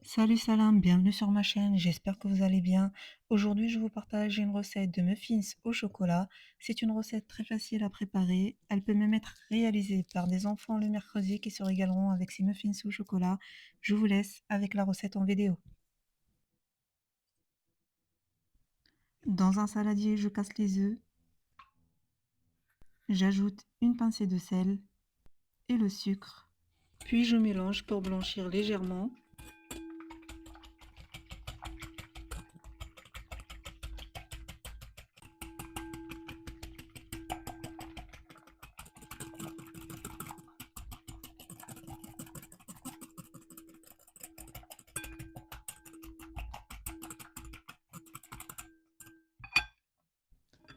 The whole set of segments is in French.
Salut Salam, bienvenue sur ma chaîne, j'espère que vous allez bien. Aujourd'hui, je vous partage une recette de muffins au chocolat. C'est une recette très facile à préparer. Elle peut même être réalisée par des enfants le mercredi qui se régaleront avec ces muffins au chocolat. Je vous laisse avec la recette en vidéo. Dans un saladier, je casse les œufs, j'ajoute une pincée de sel et le sucre. Puis je mélange pour blanchir légèrement.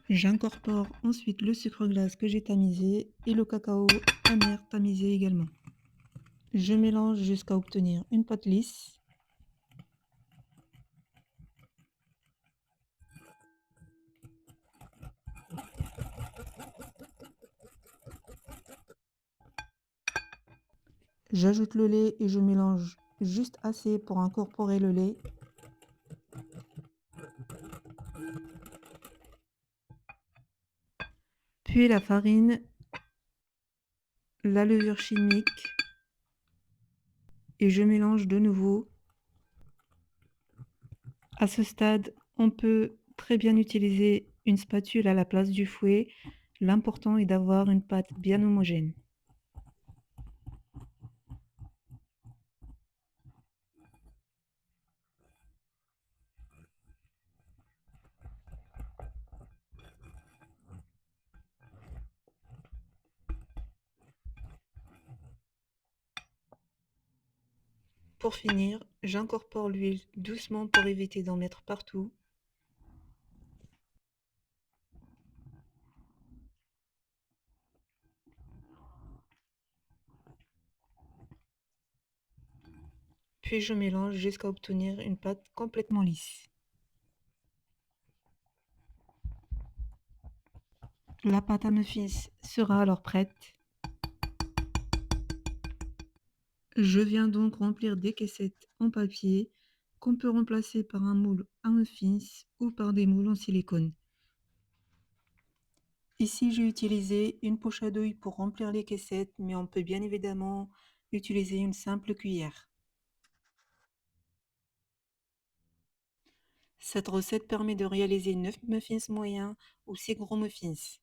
J'incorpore ensuite le sucre glace que j'ai tamisé et le cacao amer tamisé également. Je mélange jusqu'à obtenir une pâte lisse. J'ajoute le lait et je mélange juste assez pour incorporer le lait. Puis la farine, la levure chimique et je mélange de nouveau. À ce stade, on peut très bien utiliser une spatule à la place du fouet. L'important est d'avoir une pâte bien homogène. Pour finir, j'incorpore l'huile doucement pour éviter d'en mettre partout. Puis je mélange jusqu'à obtenir une pâte complètement lisse. La pâte à muffins sera alors prête. Je viens donc remplir des caissettes en papier qu'on peut remplacer par un moule à muffins ou par des moules en silicone. Ici, j'ai utilisé une poche à douille pour remplir les caissettes, mais on peut bien évidemment utiliser une simple cuillère. Cette recette permet de réaliser 9 muffins moyens ou 6 gros muffins.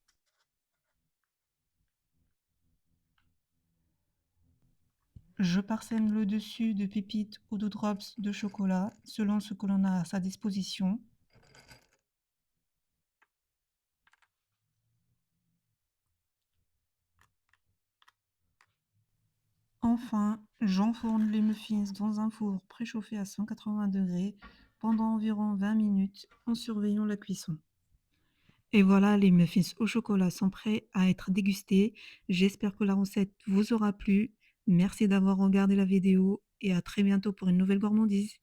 Je parsème le dessus de pépites ou de drops de chocolat selon ce que l'on a à sa disposition. Enfin, j'enfourne les muffins dans un four préchauffé à 180 degrés pendant environ 20 minutes en surveillant la cuisson. Et voilà, les muffins au chocolat sont prêts à être dégustés. J'espère que la recette vous aura plu. Merci d'avoir regardé la vidéo et à très bientôt pour une nouvelle gourmandise.